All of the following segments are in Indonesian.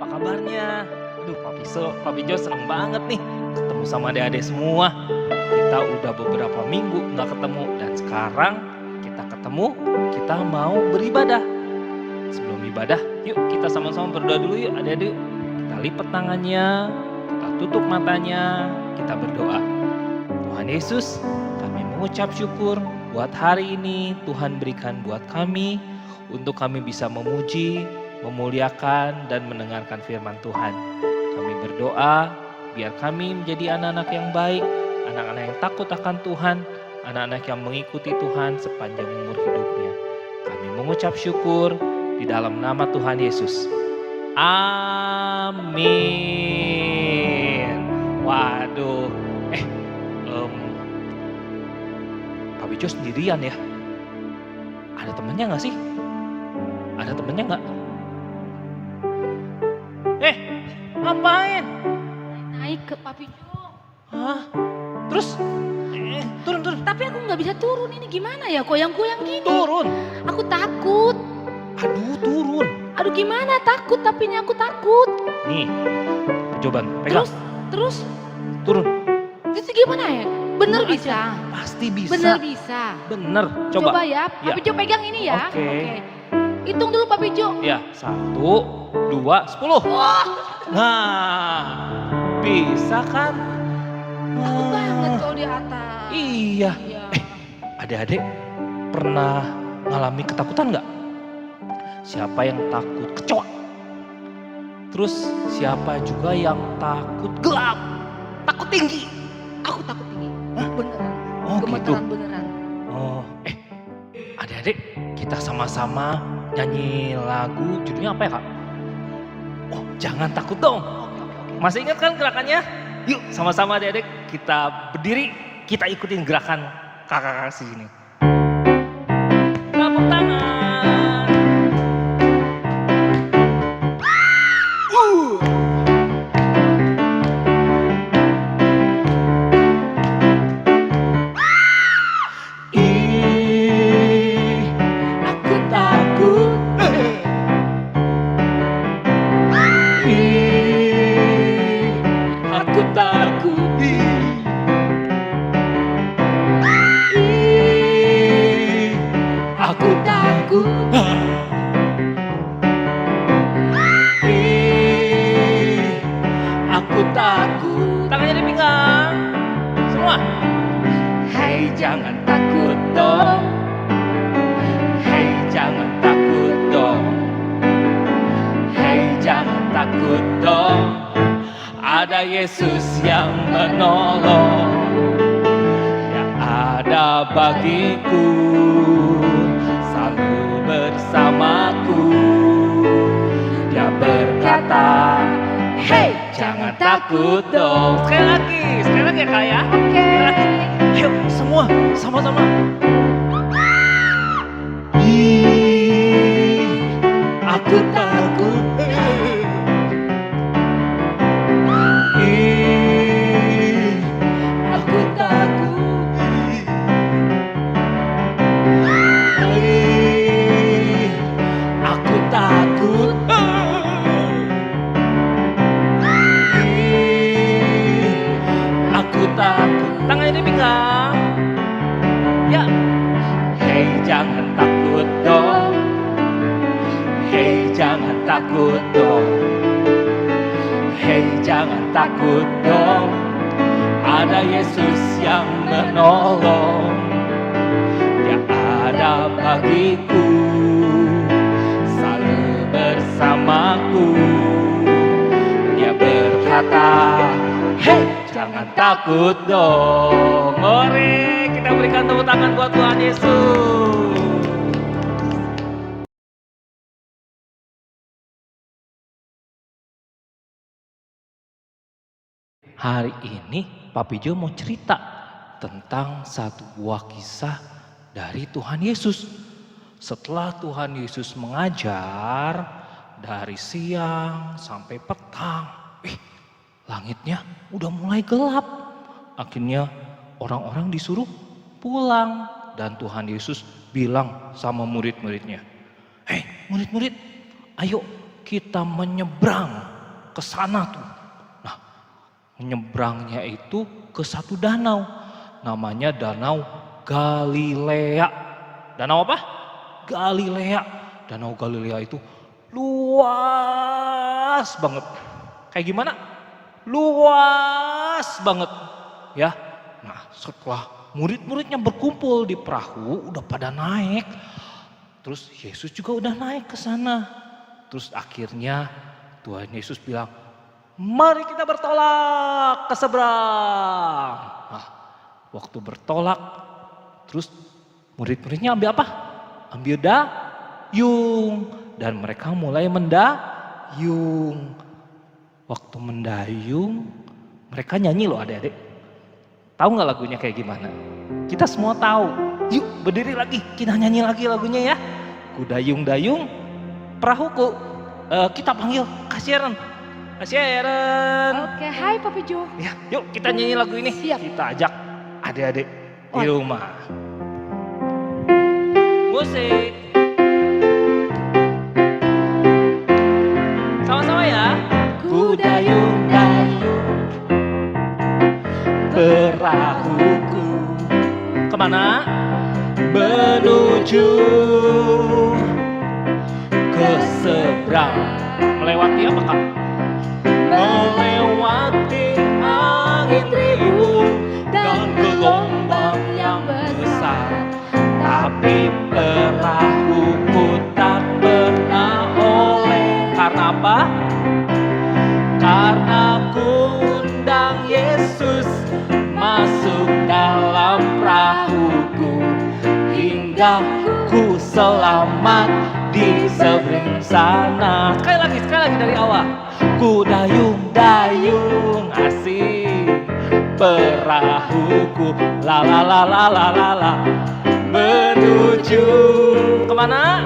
apa kabarnya? Aduh, Papi Jo seneng banget nih ketemu sama adik-adik semua. Kita udah beberapa minggu nggak ketemu dan sekarang kita ketemu, kita mau beribadah. Sebelum ibadah, yuk kita sama-sama berdoa dulu yuk adik-adik. Kita lipat tangannya, kita tutup matanya, kita berdoa. Tuhan Yesus, kami mengucap syukur buat hari ini Tuhan berikan buat kami untuk kami bisa memuji, memuliakan dan mendengarkan firman Tuhan. Kami berdoa biar kami menjadi anak-anak yang baik, anak-anak yang takut akan Tuhan, anak-anak yang mengikuti Tuhan sepanjang umur hidupnya. Kami mengucap syukur di dalam nama Tuhan Yesus. Amin. Waduh, Papi Jo sendirian ya? Ada temennya gak sih? Ada temennya gak? Ngapain? Naik ke Papi Jo. Hah? Terus? Turun. Tapi aku nggak bisa turun, ini gimana ya, goyang-goyang gini. Turun? Aku takut. Aduh, turun. Aduh gimana, takut tapi ini aku takut. Nih, coba pegang. Terus? Turun. Itu gimana ya? Bener Turun bisa? aja. Pasti bisa. Bener bisa. Bener, coba. Coba ya, Papi Jo pegang ini ya. Oke. Hitung dulu Papi Jo. Ya, 1, 2, 10. Wah, Nah, bisa kan? takut banget kalau di atas. Iya. Adik-adik pernah ngalami ketakutan nggak? Siapa yang takut kecoa? Terus siapa juga yang takut gelap? Takut tinggi? Aku takut tinggi. Hah? Beneran. Oh gitu. Gemeteran beneran. Oh, adik-adik kita sama-sama nyanyi lagu judulnya apa ya kak? Oh, jangan takut dong. Masih ingat kan gerakannya? Yuk sama-sama adik-adik kita berdiri, kita ikutin gerakan kakak-kakak sini. Tepuk tangan. Aku takut. Aku takut. Aku takut. Aku takut. Tangannya di pinggang. Semua. Hei jangan takut dong. Hei jangan takut dong. Hei jangan takut dong. Ada Yesus yang menolong. Yang ada bagiku. Selalu bersamaku. Dia berkata, hey jangan takut dong. Sekali lagi ya kak ya. Oke. Ayo semua sama-sama. Aku takut. Aku takut. Aku takut. Aku takut. Tangannya di pinggang. Ya. Hei jangan takut dong. Hei jangan takut dong. Hei jangan takut dong. Ada Yesus yang menolong. Dia ada bagiku. Selalu bersamaku. Dia berkata, hey jangan takut dong. Mari kita berikan tepuk tangan buat Tuhan Yesus. Hari ini Papi Jo mau cerita tentang satu buah kisah dari Tuhan Yesus. Setelah Tuhan Yesus mengajar dari siang sampai petang, langitnya udah mulai gelap. Akhirnya orang-orang disuruh pulang dan Tuhan Yesus bilang sama murid-muridnya, "Hei murid-murid, ayo kita menyeberang ke sana tuh. Nah, menyeberangnya itu ke satu danau. Namanya Danau Galilea. Danau apa? Galilea. Danau Galilea itu luas banget. Kayak gimana? Luas banget. Ya. Nah, setelah murid-muridnya berkumpul di perahu, udah pada naik. Terus Yesus juga udah naik ke sana. Terus akhirnya Tuhan Yesus bilang, mari kita bertolak ke seberang. Nah, waktu bertolak, terus murid-muridnya ambil apa? Ambil dayung. Dan mereka mulai mendayung. Waktu mendayung, mereka nyanyi loh adik-adik. Tahu gak lagunya kayak gimana? Kita semua tahu. Yuk berdiri lagi, kita nyanyi lagi lagunya ya. Ku dayung-dayung perahuku. Kita panggil Kak Sharon. Kak Sharon. Oke, hai Papi Jo. Ya, yuk kita nyanyi lagu ini. Siap. Kita ajak adik-adik di rumah. Musik. Sama-sama ya. Ku dayung-dayung perahuku. Kemana? Menuju ke seberang. Melewati apa Kak? Melewati angin ribut dan gelombang yang besar. Tapi perahuku tak pernah oleh. Karena apa? Karena ku undang Yesus masuk dalam perahuku. Hingga ku selamat di seberang sana. Sekali lagi dari awal. Ku dayung-dayung asik perahuku, la la la la la la la, menuju kemana?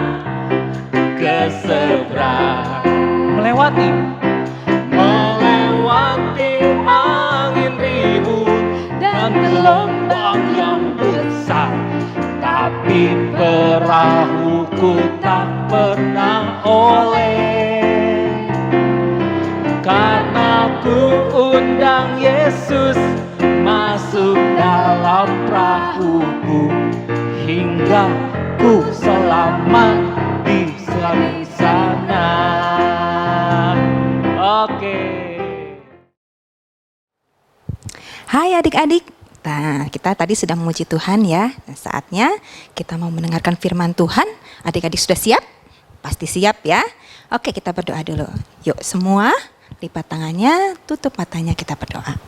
Ke seberang. Melewati angin ribut dan gelombang yang besar. Tapi perahuku tak pernah oleh. Karena ku undang Yesus masuk dalam perahuku. Hingga ku selamat di sana. Oke. Hai adik-adik. Nah, kita tadi sudah memuji Tuhan ya. Nah, saatnya kita mau mendengarkan firman Tuhan. Adik-adik sudah siap? Pasti siap ya. Oke, kita berdoa dulu. Yuk semua lipat tangannya, tutup matanya, kita berdoa.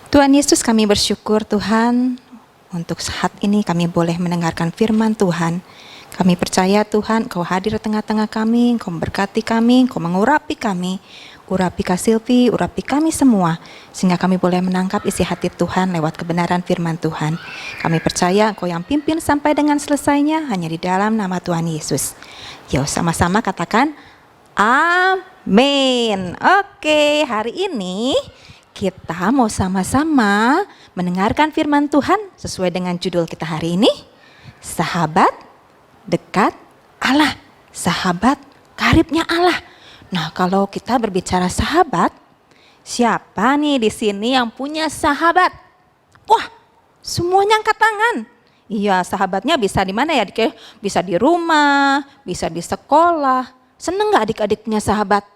Tuhan Yesus, kami bersyukur Tuhan untuk saat ini kami boleh mendengarkan firman Tuhan. Kami percaya Tuhan Engkau hadir di tengah-tengah kami, Engkau memberkati kami, Engkau mengurapi kami. Urapi Kak Silvi, urapi kami semua, sehingga kami boleh menangkap isi hati Tuhan lewat kebenaran firman Tuhan. Kami percaya Engkau yang pimpin sampai dengan selesainya hanya di dalam nama Tuhan Yesus. Yuk sama-sama katakan, amin. Oke, hari ini kita mau sama-sama mendengarkan firman Tuhan sesuai dengan judul kita hari ini. Sahabat dekat Allah, sahabat karibnya Allah. Nah, kalau kita berbicara sahabat, siapa nih di sini yang punya sahabat? Wah, semuanya angkat tangan. Iya, sahabatnya bisa di mana ya, adik? Bisa di rumah, bisa di sekolah. Seneng gak adik-adik punya sahabat?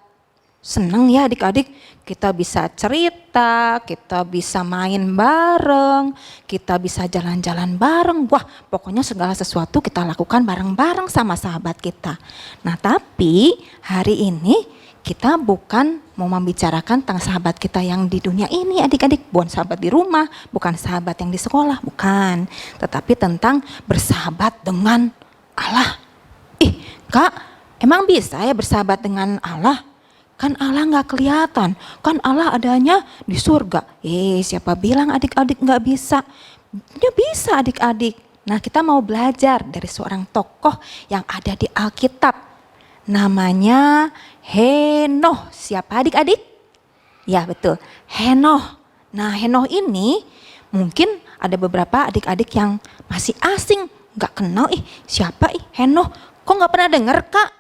Seneng ya adik-adik, kita bisa cerita, kita bisa main bareng, kita bisa jalan-jalan bareng. Wah, pokoknya segala sesuatu kita lakukan bareng-bareng sama sahabat kita. Nah, tapi hari ini kita bukan mau membicarakan tentang sahabat kita yang di dunia ini adik-adik. Bukan sahabat di rumah, bukan sahabat yang di sekolah, bukan. Tetapi tentang bersahabat dengan Allah. Kak, emang bisa ya bersahabat dengan Allah? Kan Allah gak kelihatan, kan Allah adanya di surga. Siapa bilang adik-adik gak bisa? Dia bisa adik-adik. Nah, kita mau belajar dari seorang tokoh yang ada di Alkitab. Namanya Henoh. Siapa adik-adik? Ya betul, Henoh. Nah, Henoh ini mungkin ada beberapa adik-adik yang masih asing. Gak kenal, siapa Henoh? Kok gak pernah dengar Kak?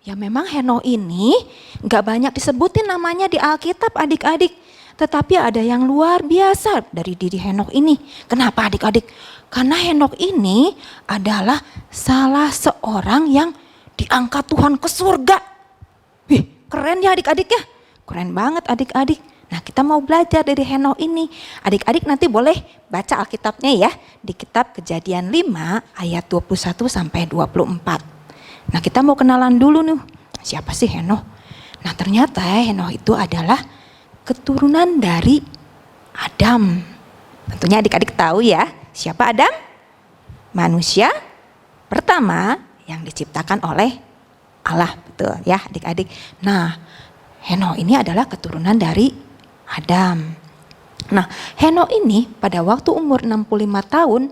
Ya memang Henokh ini gak banyak disebutin namanya di Alkitab adik-adik. Tetapi ada yang luar biasa dari diri Henokh ini. Kenapa adik-adik? Karena Henokh ini adalah salah seorang yang diangkat Tuhan ke surga. Wih, keren ya adik-adik ya. Keren banget adik-adik. Nah, kita mau belajar dari Henokh ini. Adik-adik nanti boleh baca Alkitabnya ya. Di kitab Kejadian 5 ayat 21 sampai 24. Nah, kita mau kenalan dulu nih. Siapa sih Henokh? Nah, ternyata Henokh itu adalah keturunan dari Adam. Tentunya adik-adik tahu ya, siapa Adam? Manusia pertama yang diciptakan oleh Allah, betul ya adik-adik. Nah, Henokh ini adalah keturunan dari Adam. Nah, Henokh ini pada waktu umur 65 tahun,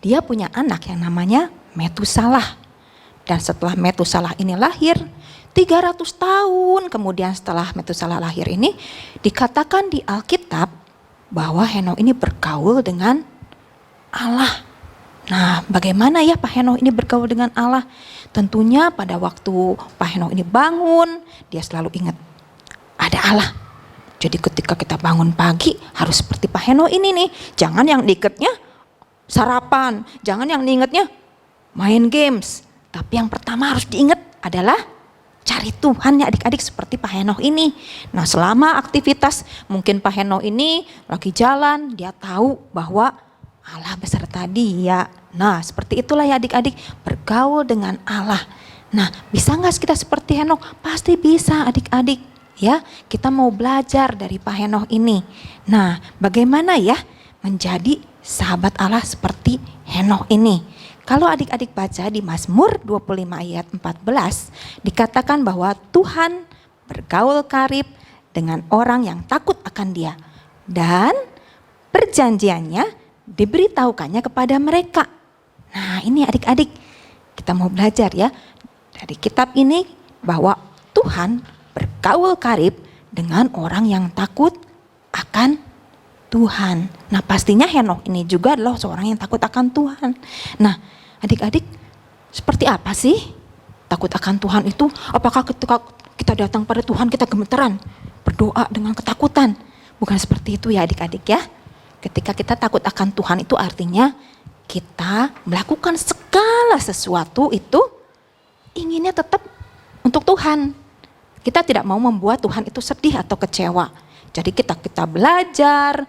dia punya anak yang namanya Metusalah. Dan setelah Metusalah ini lahir, 300 tahun kemudian setelah Metusalah lahir ini, dikatakan di Alkitab bahwa Henokh ini bergaul dengan Allah. Nah, bagaimana ya Pak Henokh ini bergaul dengan Allah? Tentunya pada waktu Pak Henokh ini bangun, dia selalu ingat ada Allah. Jadi ketika kita bangun pagi harus seperti Pak Henokh ini nih. Jangan yang diingetnya sarapan, jangan yang diingetnya main games. Tapi yang pertama harus diingat adalah cari Tuhan ya adik-adik seperti Pak Henokh ini. Nah, selama aktivitas mungkin Pak Henokh ini lagi jalan, dia tahu bahwa Allah beserta dia. Nah, seperti itulah ya adik-adik, bergaul dengan Allah. Nah, bisa nggak kita seperti Henokh? Pasti bisa adik-adik. Ya, kita mau belajar dari Pak Henokh ini. Nah, bagaimana ya menjadi sahabat Allah seperti Henokh ini? Kalau adik-adik baca di Mazmur 25 ayat 14, dikatakan bahwa Tuhan bergaul karib dengan orang yang takut akan Dia. Dan perjanjiannya diberitahukannya kepada mereka. Nah, ini adik-adik, kita mau belajar ya dari kitab ini bahwa Tuhan bergaul karib dengan orang yang takut akan Tuhan. Nah, pastinya Henokh ini juga adalah seorang yang takut akan Tuhan. Nah, adik-adik, seperti apa sih takut akan Tuhan itu? Apakah ketika kita datang pada Tuhan kita gemeteran, berdoa dengan ketakutan? Bukan seperti itu ya adik-adik ya. Ketika kita takut akan Tuhan itu artinya kita melakukan segala sesuatu itu inginnya tetap untuk Tuhan. Kita tidak mau membuat Tuhan itu sedih atau kecewa. Jadi kita belajar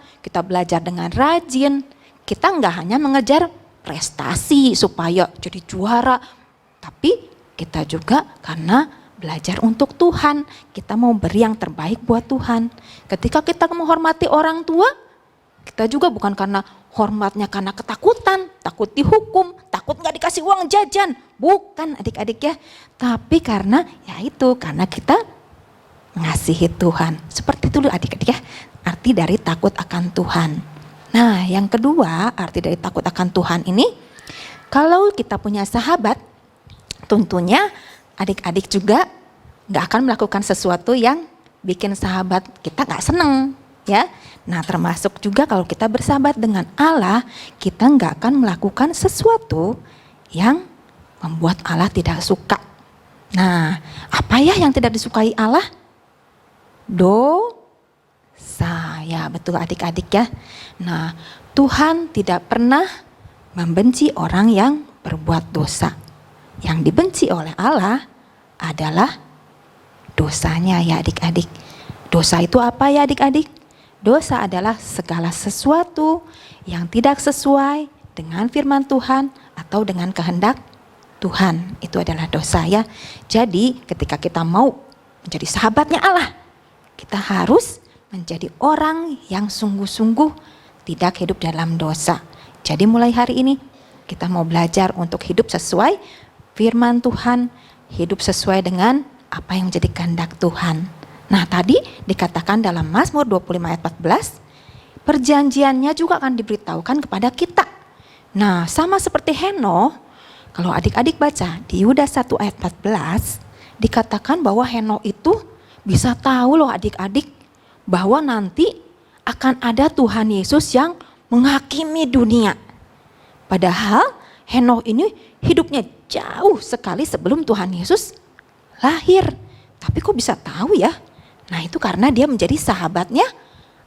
dengan rajin. Kita nggak hanya mengejar prestasi supaya jadi juara, tapi kita juga karena belajar untuk Tuhan, kita mau beri yang terbaik buat Tuhan. Ketika kita menghormati orang tua, kita juga bukan karena hormatnya karena ketakutan, takut dihukum, takut nggak dikasih uang jajan, bukan adik-adik ya, tapi karena karena kita mengasihi Tuhan. Seperti itu adik-adik ya, arti dari takut akan Tuhan. Nah, yang kedua, arti dari takut akan Tuhan ini, kalau kita punya sahabat, tentunya adik-adik juga gak akan melakukan sesuatu yang bikin sahabat kita gak seneng, ya. Nah, termasuk juga kalau kita bersahabat dengan Allah, kita gak akan melakukan sesuatu yang membuat Allah tidak suka. Nah, apa ya yang tidak disukai Allah? Ya betul adik-adik ya. Nah, Tuhan tidak pernah membenci orang yang berbuat dosa. Yang dibenci oleh Allah adalah dosanya ya adik-adik. Dosa itu apa ya adik-adik? Dosa adalah segala sesuatu yang tidak sesuai dengan firman Tuhan atau dengan kehendak Tuhan. Itu adalah dosa ya. Jadi ketika kita mau menjadi sahabatnya Allah, kita harus menjadi orang yang sungguh-sungguh tidak hidup dalam dosa. Jadi mulai hari ini kita mau belajar untuk hidup sesuai firman Tuhan, hidup sesuai dengan apa yang menjadi kehendak Tuhan. Nah, tadi dikatakan dalam Mazmur 25 ayat 14, perjanjiannya juga akan diberitahukan kepada kita. Nah, sama seperti Henokh, kalau adik-adik baca di Yudas 1 ayat 14, dikatakan bahwa Henokh itu bisa tahu loh adik-adik, bahwa nanti akan ada Tuhan Yesus yang menghakimi dunia. Padahal Henokh ini hidupnya jauh sekali sebelum Tuhan Yesus lahir. Tapi kok bisa tahu ya? Nah itu karena dia menjadi sahabatnya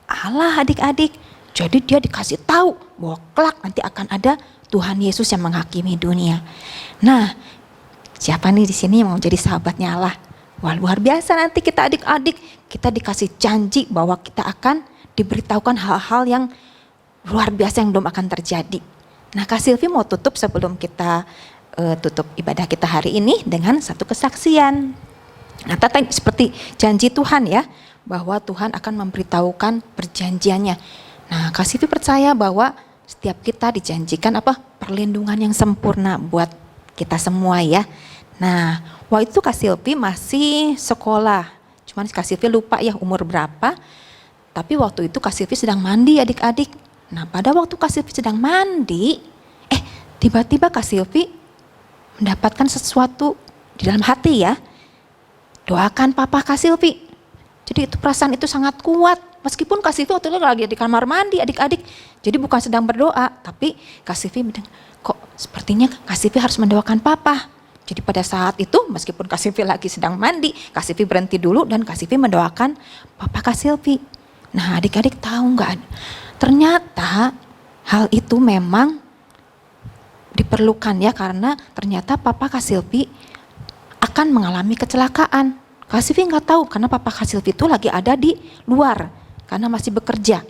Allah adik-adik. Jadi dia dikasih tahu bahwa kelak nanti akan ada Tuhan Yesus yang menghakimi dunia. Nah, siapa nih di sini yang mau jadi sahabatnya Allah? Wah, luar biasa, nanti kita adik-adik, kita dikasih janji bahwa kita akan diberitahukan hal-hal yang luar biasa yang belum akan terjadi. Nah, Kak Silvi mau tutup sebelum kita tutup ibadah kita hari ini dengan satu kesaksian. Nah, tadi seperti janji Tuhan ya, bahwa Tuhan akan memberitahukan perjanjiannya. Nah, Kak Silvi percaya bahwa setiap kita dijanjikan perlindungan yang sempurna buat kita semua ya. Nah, waktu itu Kak Silvi masih sekolah. Cuman Kak Silvi lupa ya umur berapa. Tapi waktu itu Kak Silvi sedang mandi adik-adik. Nah, pada waktu Kak Silvi sedang mandi, tiba-tiba Kak Silvi mendapatkan sesuatu di dalam hati ya. Doakan papa Kak Silvi. Jadi itu perasaan itu sangat kuat. Meskipun Kak Silvi waktu itu lagi di kamar mandi adik-adik. Jadi bukan sedang berdoa. Tapi Kak Silvi bilang, kok sepertinya Kak Silvi harus mendoakan papa. Jadi pada saat itu meskipun Kak Silvi lagi sedang mandi, Kak Silvi berhenti dulu dan Kak Silvi mendoakan papa Kak Silvi. Nah adik-adik tahu nggak? Ternyata hal itu memang diperlukan ya. Karena ternyata papa Kak Silvi akan mengalami kecelakaan. Kak Silvi nggak tahu karena papa Kak Silvi itu lagi ada di luar karena masih bekerja.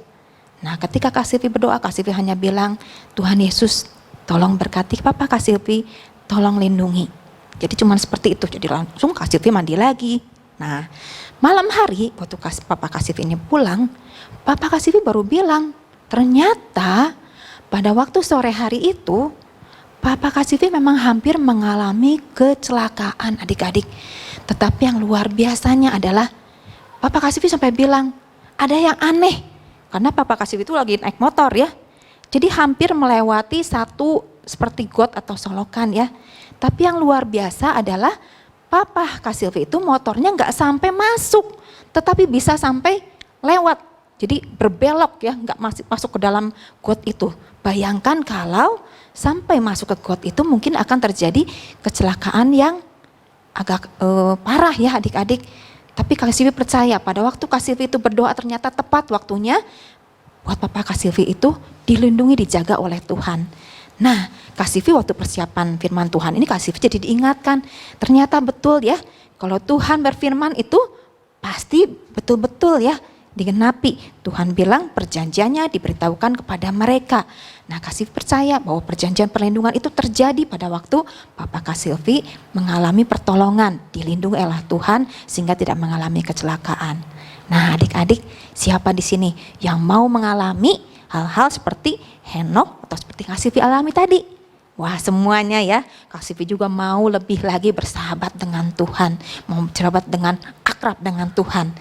Nah ketika Kak Silvi berdoa, Kak Silvi hanya bilang, Tuhan Yesus tolong berkati papa Kak Silvi, tolong lindungi. Jadi cuma seperti itu. Jadi langsung Kak Silvi mandi lagi. Nah malam hari waktu papa Kak Silvi ini pulang, papa Kak Silvi baru bilang, ternyata pada waktu sore hari itu papa Kak Silvi memang hampir mengalami kecelakaan adik-adik. Tetapi yang luar biasanya adalah papa Kak Silvi sampai bilang, ada yang aneh. Karena papa Kak Silvi itu lagi naik motor ya. Jadi hampir melewati satu seperti got atau solokan ya. Tapi yang luar biasa adalah papa Kak Silvi itu motornya nggak sampai masuk. Tetapi bisa sampai lewat. Jadi berbelok ya, nggak masuk ke dalam got itu. Bayangkan kalau sampai masuk ke got itu mungkin akan terjadi kecelakaan yang agak parah ya adik-adik. Tapi Kak Silvi percaya pada waktu Kak Silvi itu berdoa ternyata tepat waktunya buat papa Kak Silvi itu dilindungi, dijaga oleh Tuhan. Nah Kak Silvi waktu persiapan firman Tuhan ini Kak Silvi jadi diingatkan ternyata betul ya kalau Tuhan berfirman itu pasti betul-betul ya digenapi. Tuhan bilang perjanjiannya diberitahukan kepada mereka. Nah Kak Silvi percaya bahwa perjanjian perlindungan itu terjadi pada waktu papa Kak Silvi mengalami pertolongan, dilindungi oleh Tuhan sehingga tidak mengalami kecelakaan. Nah adik-adik, siapa di sini yang mau mengalami hal-hal seperti Henok atau seperti Kak Silvi alami tadi? Wah semuanya ya, Kak Silvi juga mau lebih lagi bersahabat dengan Tuhan, mau bersahabat dengan akrab dengan Tuhan.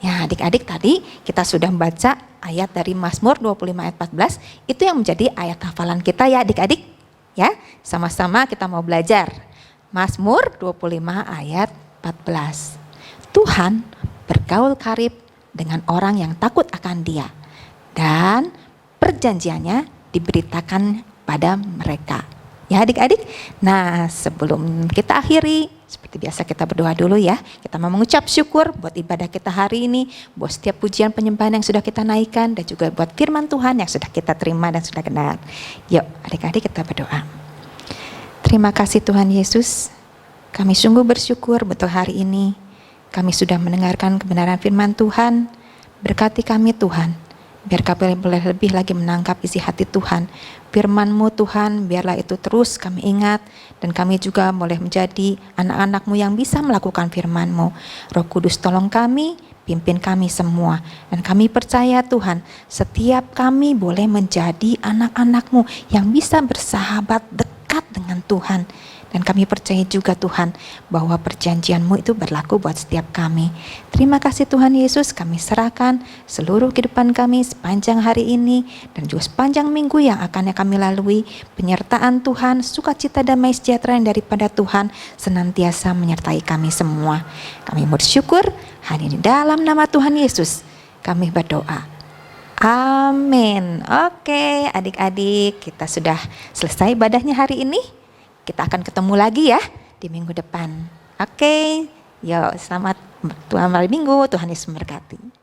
Ya adik-adik tadi kita sudah membaca ayat dari Mazmur 25 ayat 14, itu yang menjadi ayat hafalan kita ya adik-adik. Ya, sama-sama kita mau belajar. Mazmur 25 ayat 14. Tuhan bergaul karib dengan orang yang takut akan Dia dan perjanjiannya diberitakan pada mereka. Ya adik-adik, nah sebelum kita akhiri, seperti biasa kita berdoa dulu ya. Kita mau mengucap syukur buat ibadah kita hari ini, buat setiap pujian penyembahan yang sudah kita naikkan, dan juga buat firman Tuhan yang sudah kita terima dan sudah benar. Yuk adik-adik kita berdoa. Terima kasih Tuhan Yesus, kami sungguh bersyukur betul hari ini. Kami sudah mendengarkan kebenaran firman Tuhan, berkati kami Tuhan. Biar kami boleh lebih lagi menangkap isi hati Tuhan. Firman-Mu Tuhan, biarlah itu terus kami ingat. Dan kami juga boleh menjadi anak-anak-Mu yang bisa melakukan firman-Mu. Roh Kudus tolong kami, pimpin kami semua. Dan kami percaya Tuhan, setiap kami boleh menjadi anak-anak-Mu yang bisa bersahabat dekat dengan Tuhan. Dan kami percaya juga Tuhan bahwa perjanjian-Mu itu berlaku buat setiap kami. Terima kasih Tuhan Yesus, kami serahkan seluruh kehidupan kami sepanjang hari ini dan juga sepanjang minggu yang akan kami lalui. Penyertaan Tuhan, sukacita damai sejahtera yang daripada Tuhan senantiasa menyertai kami semua. Kami bersyukur hari ini dalam nama Tuhan Yesus kami berdoa. Amin. Oke adik-adik, kita sudah selesai ibadahnya hari ini. Kita akan ketemu lagi ya di minggu depan. Oke, Yuk, selamat Tuhan hari Minggu, Tuhan Yesus memberkati.